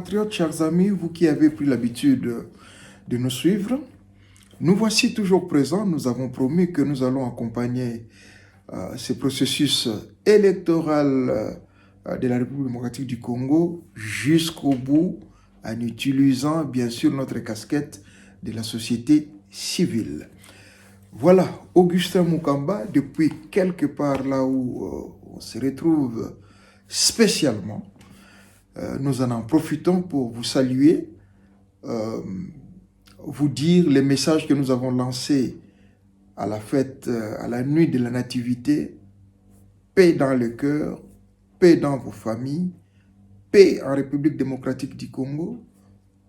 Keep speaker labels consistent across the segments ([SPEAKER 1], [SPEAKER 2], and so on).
[SPEAKER 1] compatriotes, chers amis, vous qui avez pris l'habitude de nous suivre, nous voici toujours présents. Nous avons promis que nous allons accompagner ce processus électoral de la République démocratique du Congo jusqu'au bout, en utilisant bien sûr notre casquette de la société civile. Voilà, Augustin Mukamba, depuis quelque part là où on se retrouve spécialement, nous en profitons pour vous saluer, vous dire les messages que nous avons lancés à la fête, à la nuit de la Nativité. Paix dans le cœur, paix dans vos familles, paix en République démocratique du Congo,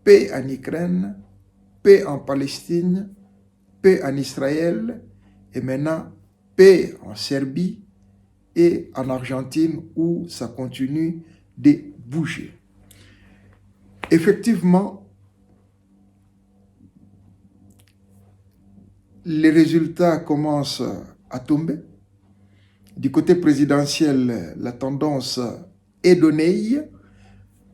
[SPEAKER 1] paix en Ukraine, paix en Palestine, paix en Israël, et maintenant paix en Serbie et en Argentine où ça continue de bouger. Effectivement, les résultats commencent à tomber. Du côté présidentiel, la tendance est donnée.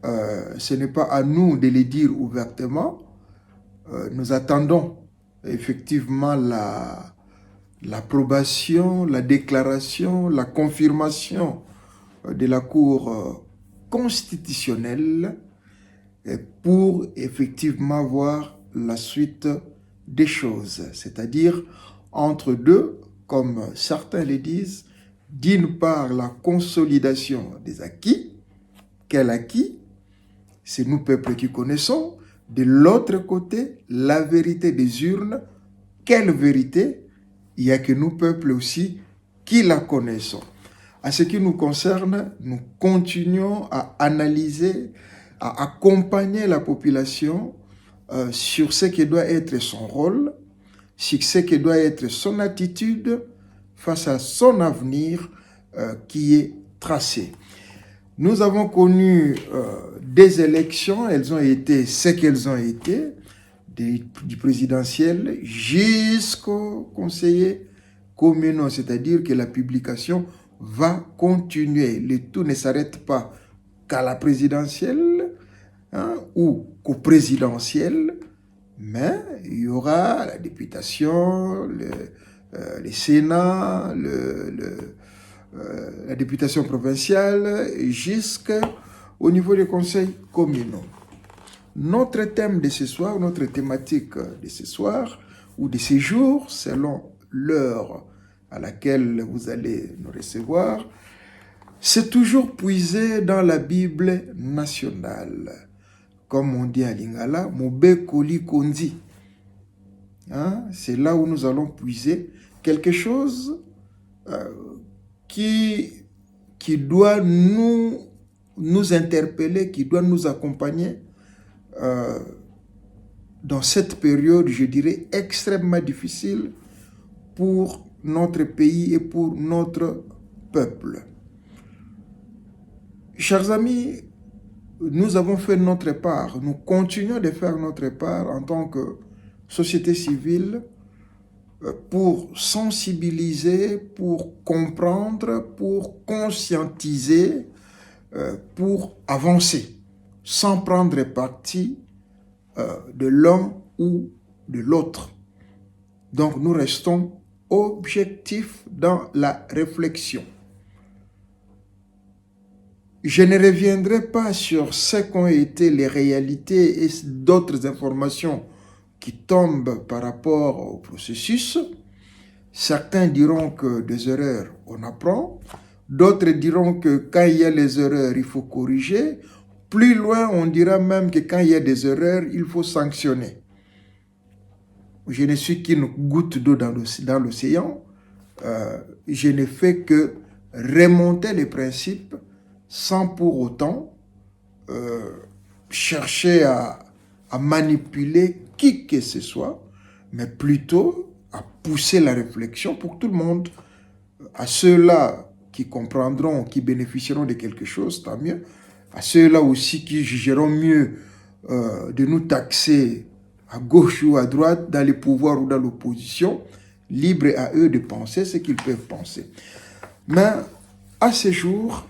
[SPEAKER 1] Ce n'est pas à nous de le dire ouvertement. Nous attendons effectivement l'approbation, la déclaration, la confirmation de la Cour constitutionnelle pour effectivement voir la suite des choses. C'est-à-dire entre deux, comme certains le disent, d'une part la consolidation des acquis. Quel acquis? C'est nous, peuples, qui connaissons. De l'autre côté, la vérité des urnes. Quelle vérité? Il n'y a que nous, peuples aussi, qui la connaissons. À ce qui nous concerne, nous continuons à analyser, à accompagner la population sur ce qui doit être son rôle, sur ce qui doit être son attitude face à son avenir qui est tracé. Nous avons connu des élections, elles ont été ce qu'elles ont été, du présidentiel jusqu'aux conseillers communaux, c'est-à-dire que la publication va continuer. Le tout ne s'arrête pas qu'à la présidentielle ou qu'au présidentiel, mais il y aura la députation, le Sénat, la députation provinciale, jusqu'au niveau des conseils communaux. Notre thème de ce soir, notre thématique de ce soir, ou de ces jours, selon l'heure à laquelle vous allez nous recevoir, c'est toujours puisé dans la Bible nationale. Comme on dit à Lingala, Mobe Koli Kondi. C'est là où nous allons puiser quelque chose qui doit nous interpeller, qui doit nous accompagner dans cette période, je dirais, extrêmement difficile pour notre pays et pour notre peuple. Chers amis, nous avons fait notre part, nous continuons de faire notre part en tant que société civile pour sensibiliser, pour comprendre, pour conscientiser, pour avancer, sans prendre parti de l'un ou de l'autre. Donc nous restons objectifs dans la réflexion. Je ne reviendrai pas sur ce qu'ont été les réalités et d'autres informations qui tombent par rapport au processus. Certains diront que des erreurs, on apprend. D'autres diront que quand il y a les erreurs, il faut corriger. Plus loin, on dira même que quand il y a des erreurs, il faut sanctionner. Je ne suis qu'une goutte d'eau dans l'océan. Je ne fais que remonter les principes sans pour autant chercher à manipuler qui que ce soit, mais plutôt à pousser la réflexion pour tout le monde. À ceux-là qui comprendront, qui bénéficieront de quelque chose, tant mieux. À ceux-là aussi qui jugeront mieux de nous taxer à gauche ou à droite, dans les pouvoirs ou dans l'opposition, libre à eux de penser ce qu'ils peuvent penser. Mais à ce jour,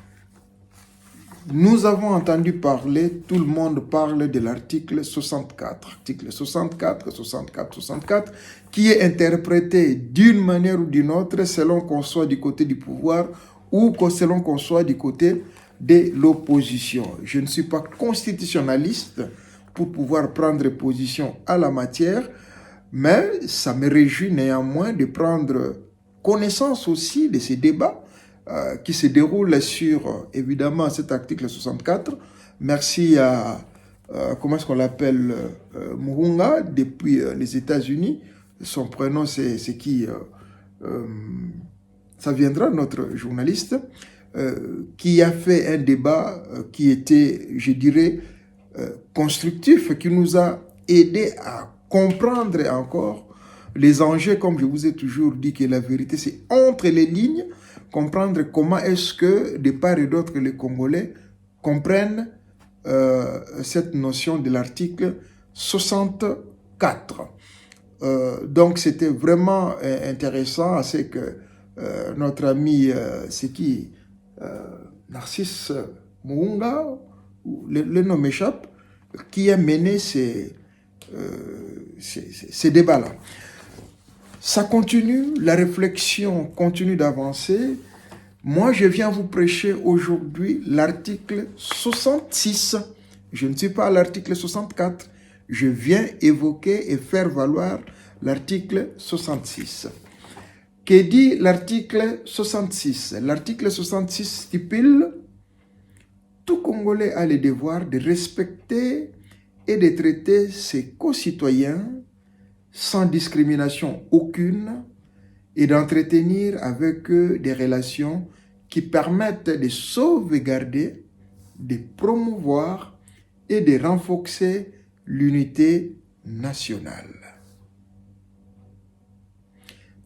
[SPEAKER 1] nous avons entendu parler, tout le monde parle de l'article 64. Article 64, 64, 64, qui est interprété d'une manière ou d'une autre selon qu'on soit du côté du pouvoir ou selon qu'on soit du côté de l'opposition. Je ne suis pas constitutionnaliste pour pouvoir prendre position à la matière, mais ça me réjouit néanmoins de prendre connaissance aussi de ces débats qui se déroulent sur, évidemment, cet article 64. Merci à, comment est-ce qu'on l'appelle, Murunga, depuis les États-Unis. Son prénom, c'est qui ça viendra, notre journaliste, qui a fait un débat qui était, je dirais, constructif, qui nous a aidé à comprendre encore les enjeux, comme je vous ai toujours dit que la vérité, c'est entre les lignes, comprendre comment est-ce que, de part et d'autre, les Congolais comprennent cette notion de l'article 64. Donc, c'était vraiment intéressant, c'est que notre ami, c'est qui Narcisse Muunga, le nom m'échappe, qui a mené ces débats-là. Ça continue, la réflexion continue d'avancer. Moi, je viens vous prêcher aujourd'hui l'article 66. Je ne suis pas à l'article 64. Je viens évoquer et faire valoir l'article 66. Que dit l'article 66? L'article 66 stipule: tout Congolais a le devoir de respecter et de traiter ses concitoyens sans discrimination aucune et d'entretenir avec eux des relations qui permettent de sauvegarder, de promouvoir et de renforcer l'unité nationale.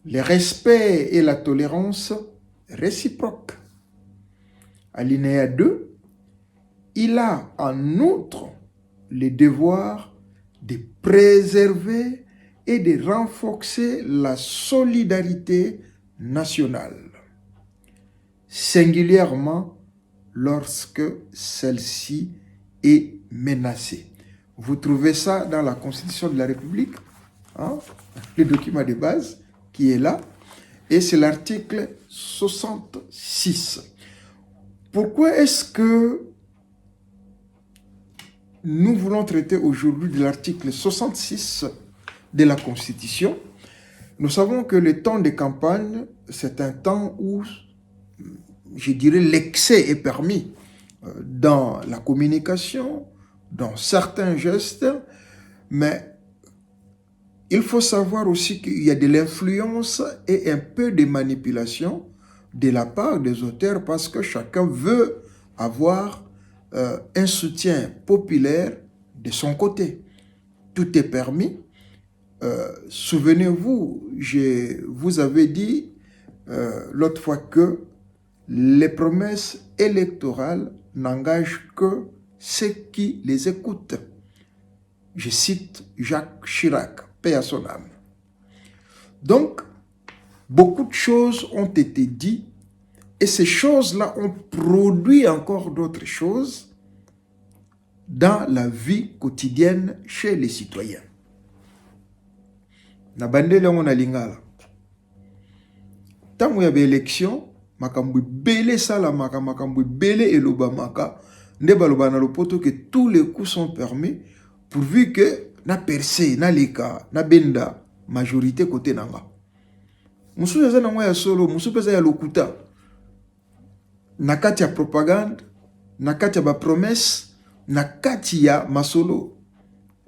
[SPEAKER 1] Le respect et la tolérance réciproque. Alinéa 2, il a en outre le devoir de préserver et de renforcer la solidarité nationale, singulièrement lorsque celle-ci est menacée. Vous trouvez ça dans la Constitution de la République, hein, le document de base qui est là, et c'est l'article 66. Pourquoi est-ce que nous voulons traiter aujourd'hui de l'article 66 de la Constitution? Nous savons que le temps de campagne, c'est un temps où, je dirais, l'excès est permis dans la communication, dans certains gestes, mais il faut savoir aussi qu'il y a de l'influence et un peu de manipulation de la part des auteurs parce que chacun veut avoir un soutien populaire de son côté. Tout est permis. Souvenez-vous, je vous avais dit l'autre fois que les promesses électorales n'engagent que ceux qui les écoutent. Je cite Jacques Chirac, paix à son âme. Donc, beaucoup de choses ont été dites et ces choses-là ont produit encore d'autres choses dans la vie quotidienne chez les citoyens. Na bandele on a lingala. Tango ya élection, makambu belé sala makambu belé et lobamaka, nde baloba na lopoto que tous les coups sont permis pourvu que na percé, na leka, na benda majorité côté nanga. Musu ya na ya solo, musu pesa ya lokuta. Na kati ya propagande, na kati ya ba promesse, na kati ya masolo.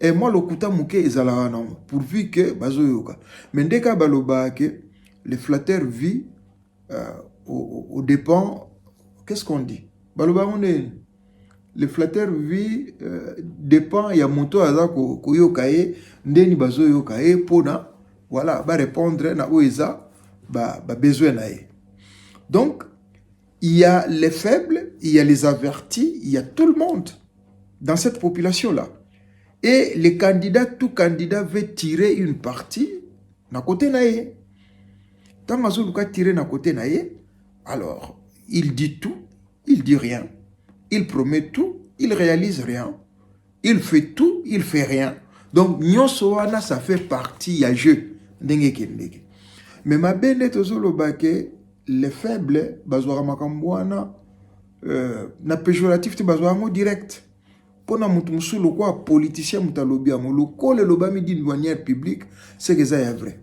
[SPEAKER 1] Et moi, lokuta mouke ezala wana pourvu que bazo yoka. Mais dès que baloba que le flatteur vit au dépend, qu'est-ce qu'on dit? Baloba on est le flatteur vit dépend ya moto aza ko yoka e ndeni bazo yoka e pona voilà ba répondre na oeza ba besoin na e. Donc il y a les faibles, il y a les avertis, il y a tout le monde dans cette population là. Et les candidats, tout candidat veut tirer une partie na côté nae. Tant que tirer na côté nae, alors il dit tout, il dit rien. il promet tout, il réalise rien. Il fait tout, il fait rien. Donc, nyonso wana, ça fait partie ya jeu. Mais ma belle tozolo bake, les faibles, bazwara makambwana, na péjoratif te bazwara mo direct. Pona mutu musulu kwa politicien mutalobi amo, le kole lobami d'une manière publique, c'est que ça est vrai.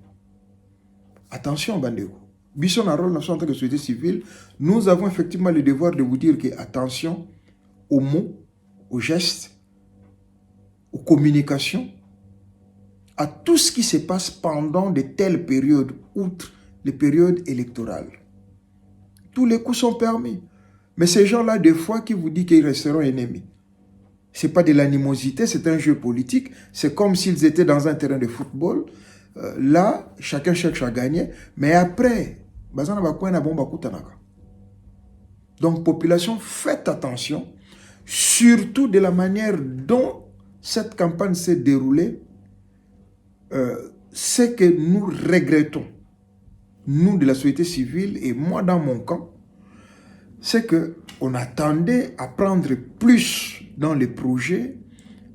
[SPEAKER 1] Attention, bandeko. Bisson a rôle en tant que société civile, nous avons effectivement le devoir de vous dire que attention aux mots, aux gestes, aux communications, à tout ce qui se passe pendant de telles périodes, outre les périodes électorales. Tous les coups sont permis. Mais ces gens-là, des fois, qui vous disent qu'ils resteront ennemis. Ce n'est pas de l'animosité, c'est un jeu politique. C'est comme s'ils étaient dans un terrain de football. Là, chacun cherche à gagner. Mais après, donc, population, faites attention, surtout de la manière dont cette campagne s'est déroulée. Ce que nous regrettons, nous de la société civile et moi dans mon camp, c'est qu'on attendait à prendre plus dans les projets,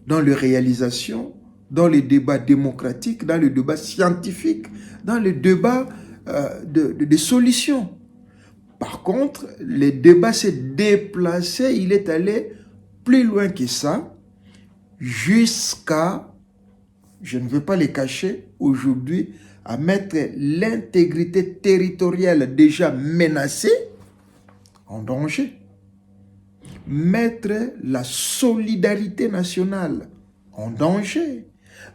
[SPEAKER 1] dans les réalisations, dans les débats démocratiques, dans les débats scientifiques, dans les débats de solutions. Par contre, le débat s'est déplacé, il est allé plus loin que ça, jusqu'à, je ne veux pas les cacher, aujourd'hui, à mettre l'intégrité territoriale déjà menacée en danger. Mettre la solidarité nationale en danger.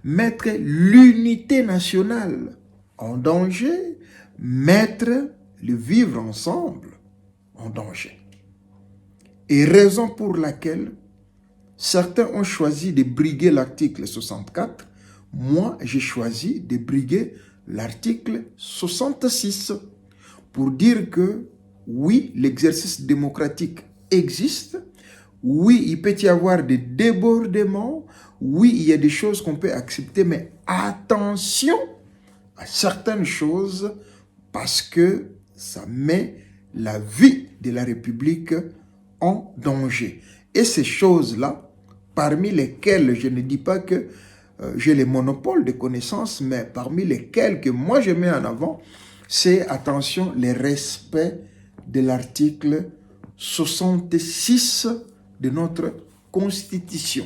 [SPEAKER 1] Mettre l'unité nationale en danger. Mettre le vivre ensemble en danger. Et raison pour laquelle certains ont choisi de briguer l'article 64. Moi, j'ai choisi de briguer l'article 66 pour dire que oui, l'exercice démocratique existe. Oui, il peut y avoir des débordements. Oui, il y a des choses qu'on peut accepter, mais attention à certaines choses parce que ça met la vie de la République en danger. Et ces choses-là, parmi lesquelles je ne dis pas que j'ai les monopoles de connaissances, mais parmi lesquelles que moi je mets en avant, c'est, attention, le respect de l'article 66 de notre Constitution.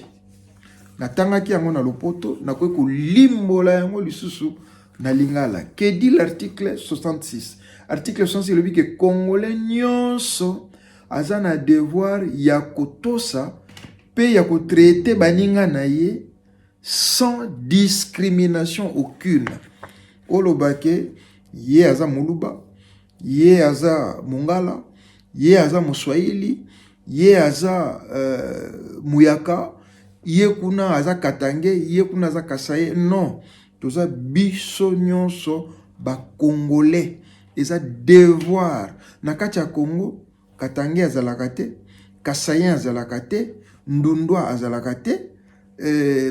[SPEAKER 1] Natangaki yango na lopoto, nakoki kolimbola yango lisusu na lingala. Que dit l'article 66? Article 66, il dit que Congolais nyonso aza na devoir ya kotosa pe ya kotraiter baninga na ye sans discrimination aucune. Olobake, ye aza muluba, ye aza mungala, ye aza muswahili, ye aza muyaka, ye kuna aza katange, ye kuna aza kasaye. Non, toza biso nyonso ba Congolais. Eza devoir. Nakati ya Congo, katange azalaka te, kasaye azalaka te, ndundwa azalaka te,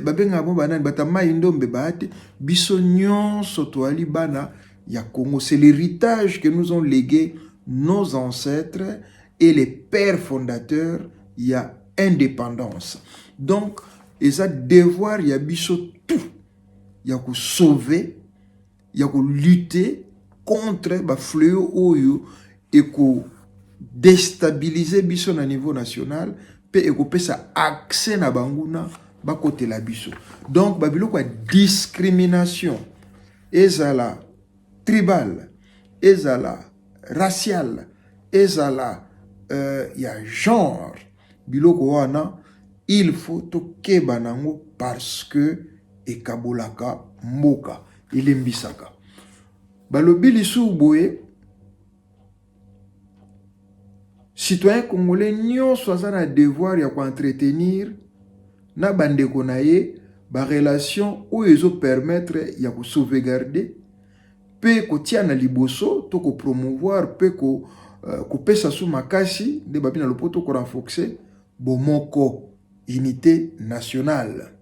[SPEAKER 1] babenga bo banani batama indombe baate, biso nyonso toali bana ya Congo. C'est l'héritage que nous ont légué nos ancêtres et les pères fondateurs. Il y a indépendance. Donc, eza devoir ya biso tout. Il y a que sauver, il y a que lutter contre ba fléau oyo et que déstabiliser biso na niveau national pe et que ça accès na banguna ba côté la biso. Donc babilo quoi discrimination ezala tribal, ezala racial, ezala ya genre biloko wana il faut to keba nango parce que ekabolaka mboka ilembisaka. Balobi lisu boye citoyen congolais nyonso aza na devoir ya ko entretenir na bandeko na ye ba relation oyo ezo permettre ya ko sauvegarder pe ko tia na liboso to ko promouvoir pe ko pesa sous makasi de babi na lopoto ko renforcer bomoko unité nationale.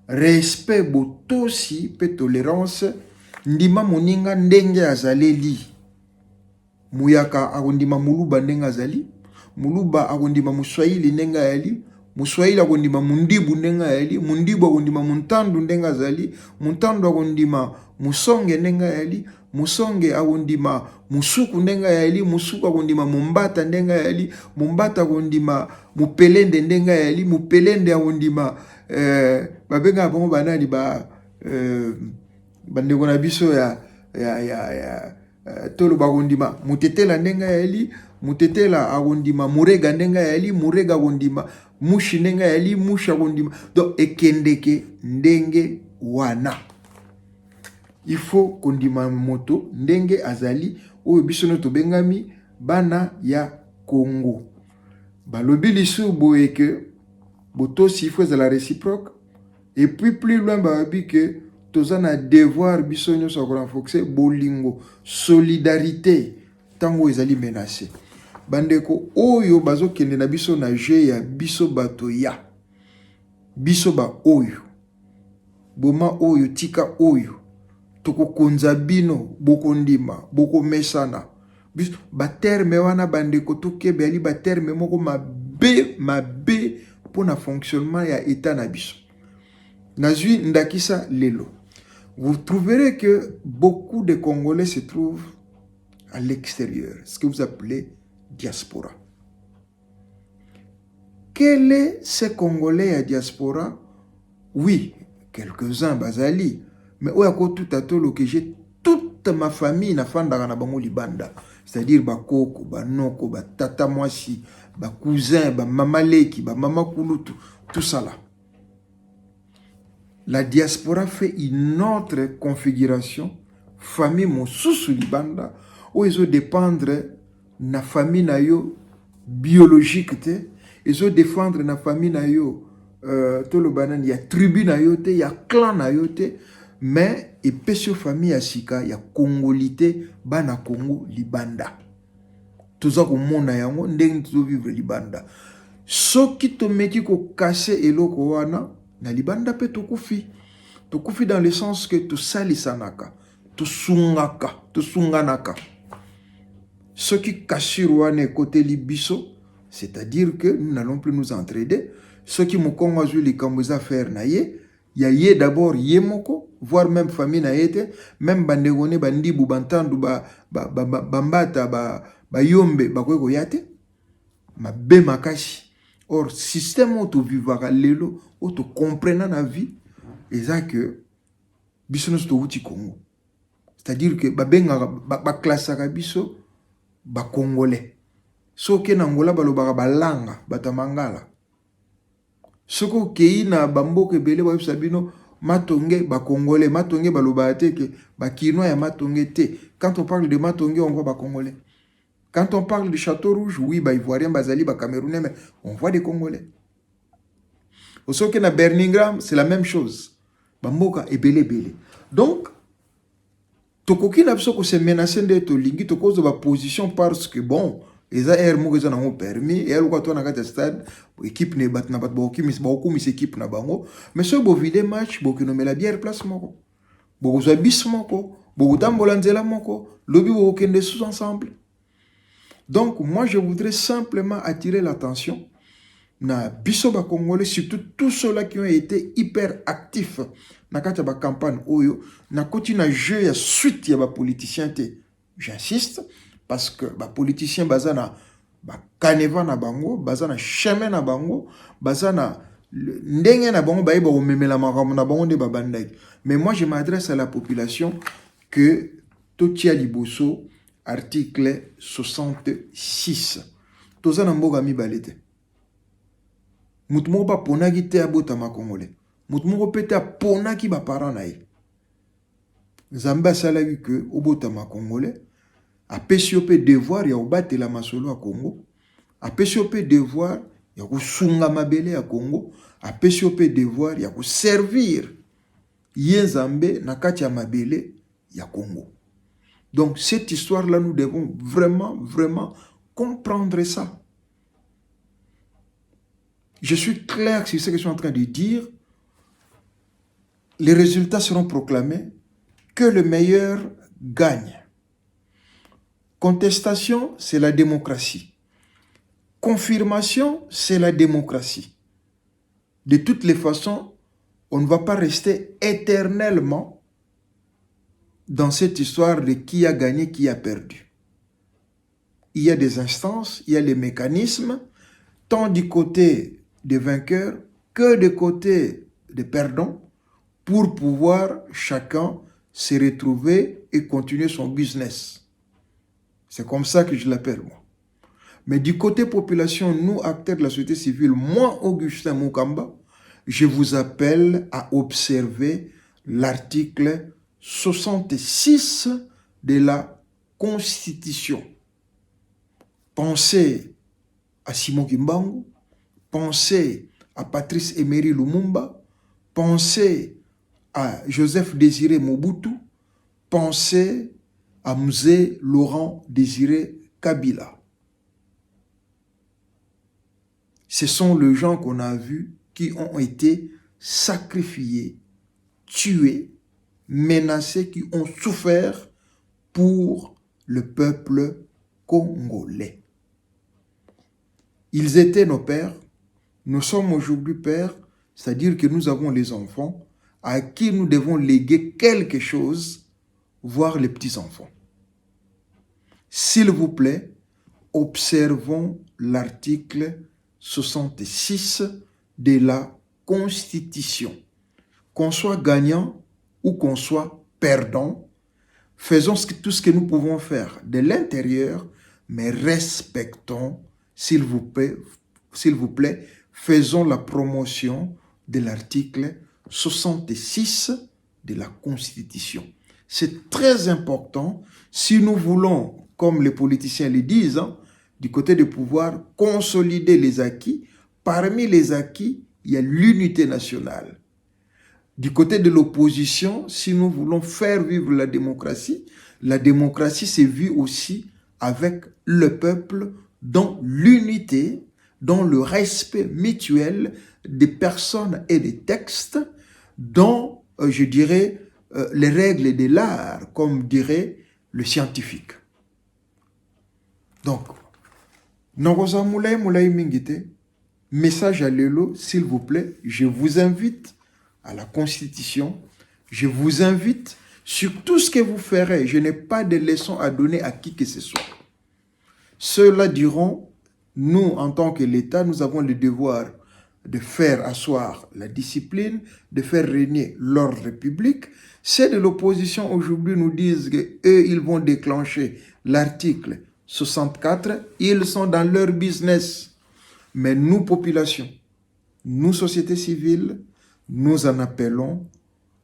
[SPEAKER 1] Respect botosi pe tolérance ndima moninga ndenge azaleli. Muyaka akondima muluba ndenge azali, muluba akondima muswahili ndenga yali, muswahili akondima mundibu ndenga yali, mundibu akondima muntandu ndenga zali, muntandu akondima musonge ndenga yali, musonge akondima musuku ndenga yali, musuku akondima mumbata ndenga yali, mumbata akondima mupelende ndenga yali, mupelende akondima babenga bango banani bandeko na biso ya tolo bakondima mutetela ndenga yali, mutetela akondima murega ndenga yali, murega akondima mushi ndenga yali, mushi akondima donc ekendeke ndenge wana. Il faut kondima moto ndenge azali oyo biso no tobengami bana ya Congo. Balobi lisu boye que botosi il faut la réciproque, et puis plus loin babi que tozana devoir biso nyonso renforcer bolingo solidarité tango ezali menacé. Bandeko oyo bazokende na biso na jeu ya biso bato ya biso ba oyo boma oyo tika oyo tokokonza bino bokondima bokomesana biso baterme wana bandeko tokebe ali baterme moko mabe pona fonctionnement ya état na biso. Nazui ndakisa lelo. Vous trouverez que beaucoup de Congolais se trouvent à l'extérieur, ce que vous appelez diaspora. Quel est ce Congolais à diaspora? Oui, quelques-uns, Bazali, mais où est tout à tout que j'ai toute ma famille na fandaka na bango libanda, c'est-à-dire ba koko, ba noko, ba tata mwasi, ba cousin, ba mama leki, ba mama kulutu, tout ça là. La diaspora fait une autre configuration, famille mosusu libanda, où ils ont dépendre na famille na yo biologique te, ils ont défendre na famille na yo to le banan ya tribu na yo te, ya clan na yo te, mais et pesio famille ya sika ya congolité bana Congo libanda. Toza ko mona yango ndenge to vivre libanda. Soki to meki ko casser eloko wana na libanda pe tokufi. Tokufi dans le sens que to salisanaka, to sungaka, to sunganaka. Ce qui cachirouane côté libiso, c'est-à-dire que nous n'allons plus nous entraider. Ce qui me convainc les kamboza faire naye, y d'abord yemoko, voire même famille naete, même bandegone bandibu bantandu bambata ba yombe bakweko yate, ma be makashi. Or système auto vivara lelo, auto comprenant la vie, et ça que biso to uti Congo. C'est-à-dire que ba classe biso ba congolais. So ke na Angola balobaka balanga batamangala. Soko kei na bamboke bele ba sabino matonge ba congolais, matonge baloba te ke ba kinois ya matonge te. Quand on parle de matonge on voit ba congolais. Quand on parle de Château Rouge, oui, bah ivoirien, bazali, bah camerounais, mais on voit des Congolais. Au soke na Birmingham, c'est la même chose. Bamboka et belé. Donc, tokoki na biso ko se menacer de to lingi to cause de ba position parce que bon, eza air mo eza na mo permis et alors quand on a kata stade, équipe ne bat na bat ba okimi ba okumi équipe na bango, mais so bo vide match, bo kino la bière place moko. Bo zo bis moko, bo tambola nzela moko, lobi bo kende sous ensemble. Donc, moi, je voudrais simplement attirer l'attention na bisoba congolais, surtout tous ceux-là qui ont été hyper actifs na la campagne oyo, na continue à jouer à suite ya ba politiciens te. J'insiste parce que ba politiciens bazana ba kaneva na bango, bazana chemin na bango, bazana ndenge na bango ba iba o memela makambo na bango de babandaki. Mais moi, je m'adresse à la population que totia liboso article 66. Toza na mboka mibale te. Mutu moko ba ponaki te abotama congolais. Mutu moko pete aponaki ba parents na ye. Nzambe asalaki ke obotama congolais, apesi yo pe devoir ya obatela masolo ya Congo, apesi yo pe devoir ya kosunga mabele ya Congo, apesi yo pe devoir ya koservir ye Nzambe na kati ya mabele ya Congo. Donc, cette histoire-là, nous devons vraiment comprendre ça. Je suis clair sur ce que je suis en train de dire. Les résultats seront proclamés. Que le meilleur gagne. Contestation, c'est la démocratie. confirmation, c'est la démocratie. De toutes les façons, on ne va pas rester éternellement dans cette histoire de qui a gagné, qui a perdu. Il y a des instances, il y a les mécanismes, tant du côté des vainqueurs que du côté des perdants, pour pouvoir chacun se retrouver et continuer son business. C'est comme ça que je l'appelle, moi. Mais du côté population, nous, acteurs de la société civile, moi, Augustin Mukamba, je vous appelle à observer l'article 66 de la Constitution. Pensez à Simon Kimbangu, pensez à Patrice Emery Lumumba, pensez à Joseph Désiré Mobutu, pensez à Mzee Laurent Désiré Kabila. Ce sont les gens qu'on a vus qui ont été sacrifiés, tués, menacés, qui ont souffert pour le peuple congolais. Ils étaient nos pères, nous sommes aujourd'hui pères, c'est-à-dire que nous avons les enfants à qui nous devons léguer quelque chose, voire les petits-enfants. S'il vous plaît, observons l'article 66 de la Constitution. Qu'on soit gagnant ou qu'on soit perdant, faisons tout ce que nous pouvons faire de l'intérieur, mais respectons, s'il vous plaît, faisons la promotion de l'article 66 de la Constitution. C'est très important si nous voulons, comme les politiciens le disent, du côté du pouvoir, consolider les acquis. Parmi les acquis, il y a l'unité nationale. Du côté de l'opposition, si nous voulons faire vivre la démocratie s'est vue aussi avec le peuple dans l'unité, dans le respect mutuel des personnes et des textes, dans, je dirais, les règles de l'art, comme dirait le scientifique. Donc, Nongoza Moulay Moulay Mingite, message à Lelo, s'il vous plaît, je vous invite à la Constitution, je vous invite sur tout ce que vous ferez. Je n'ai pas de leçons à donner à qui que ce soit. Ceux-là diront, nous, en tant que l'État, nous avons le devoir de faire asseoir la discipline, de faire régner l'ordre public. Ceux de l'opposition aujourd'hui nous disent qu'eux, ils vont déclencher l'article 64, ils sont dans leur business. Mais nous, population, nous, société civile, nous en appelons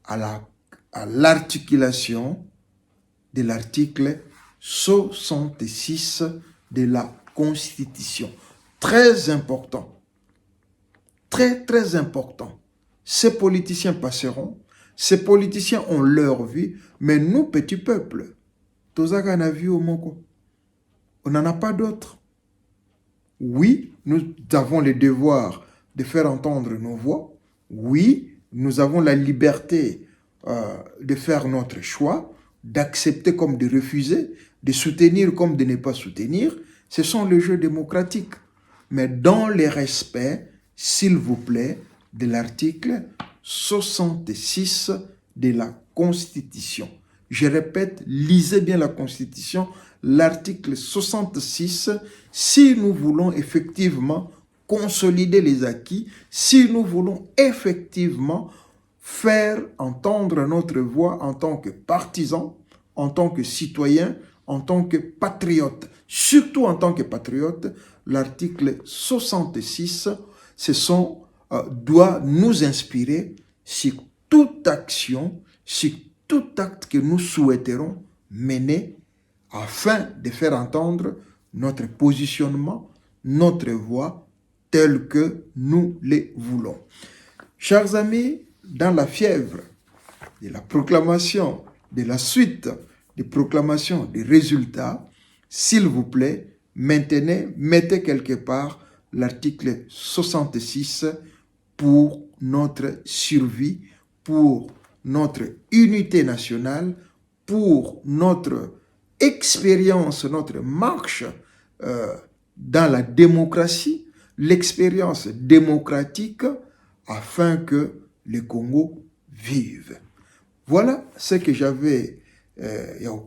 [SPEAKER 1] à l'articulation de l'article 66 de la Constitution. Très important. Très, très important. Ces politiciens passeront, ces politiciens ont leur vie, mais nous, petits peuples, Tozaka na vu au Moko. On n'en a pas d'autres. Oui, nous avons le devoir de faire entendre nos voix. Oui, nous avons la liberté de faire notre choix, d'accepter comme de refuser, de soutenir comme de ne pas soutenir. Ce sont les jeux démocratiques. Mais dans le respect, s'il vous plaît, de l'article 66 de la Constitution. Je répète, lisez bien la Constitution, l'article 66, si nous voulons effectivement consolider les acquis, si nous voulons effectivement faire entendre notre voix en tant que partisans, en tant que citoyens, en tant que patriotes, surtout en tant que patriotes, l'article 66, doit nous inspirer sur toute action, sur tout acte que nous souhaiterons mener afin de faire entendre notre positionnement, notre voix tel que nous les voulons. Chers amis, dans la fièvre de la proclamation, de la suite des proclamations des résultats, s'il vous plaît, mettez quelque part l'article 66 pour notre survie, pour notre unité nationale, pour notre expérience, notre marche dans la démocratie, l'expérience démocratique, afin que le Congo vive. Voilà ce que j'avais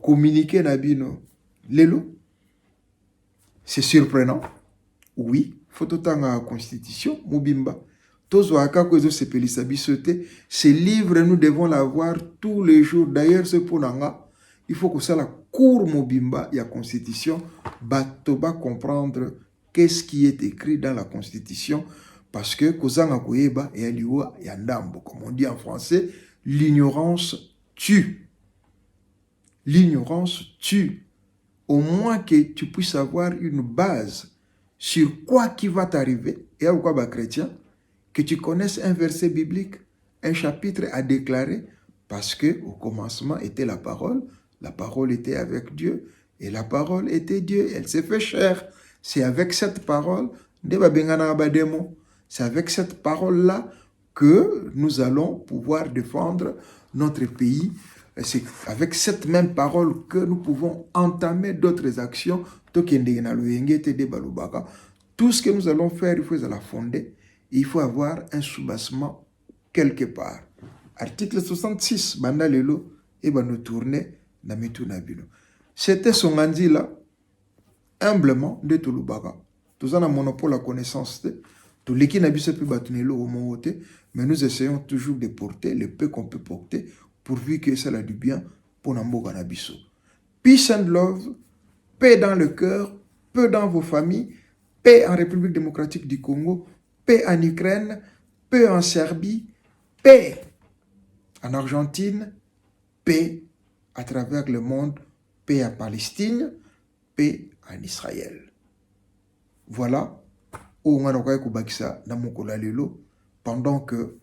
[SPEAKER 1] communiqué Nabino Lelo. C'est surprenant. Oui, phototanga constitution, Mubimba. Ce livre, nous devons l'avoir tous les jours. D'ailleurs, c'est pour Nanga. Il faut que ça la cour Mobimba, il y a constitution. Batoba comprendre qu'est-ce qui est écrit dans la constitution. Parce que, Kozanga Koyeba et Aliwa Yandambo, comme on dit en français, l'ignorance tue. L'ignorance tue. Au moins que tu puisses avoir une base sur quoi qui va t'arriver, et à quoi va chrétien, que tu connaisses un verset biblique, un chapitre à déclarer, parce que au commencement était la parole était avec Dieu, et la parole était Dieu, elle s'est fait chair. C'est avec cette parole, c'est avec cette parole-là que nous allons pouvoir défendre notre pays. C'est avec cette même parole que nous pouvons entamer d'autres actions. Tout ce que nous allons faire, il faut la fonder. Il faut avoir un soubassement quelque part. Article 66, banda lelo, et nous tourner na mitu na bino. C'était son andi là, humblement, de Touloubaka. Tous en a monopole la connaissance de tout l'équipe n'a pas pu battre au monte, mais nous essayons toujours de porter le peu qu'on peut porter, pourvu que ça a du bien pour Namboga Nabiso. Peace and love, paix dans le cœur, paix dans vos familles, paix en République démocratique du Congo, paix en Ukraine, paix en Serbie, paix en Argentine, paix à travers le monde, paix en Palestine, paix en Israël. Voilà, pendant que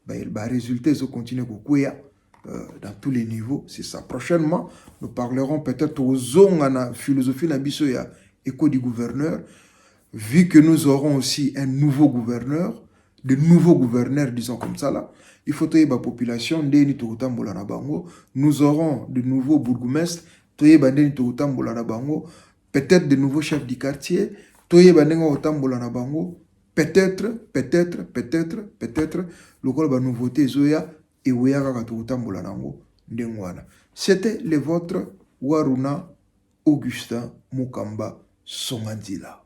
[SPEAKER 1] les résultats continuent dans tous les niveaux, c'est ça. Prochainement, nous parlerons peut-être aux zones de la philosophie éco du gouverneur, vu que nous aurons aussi un nouveau gouverneur, de nouveaux gouverneurs, disons comme ça là. Il faut que la population, nous aurons de nouveaux bourgmestres, peut-être de nouveaux chefs du quartier, peut-être, le nouveauté Zoya et c'était le vôtre Waruna Augustin Mukamba Somandila.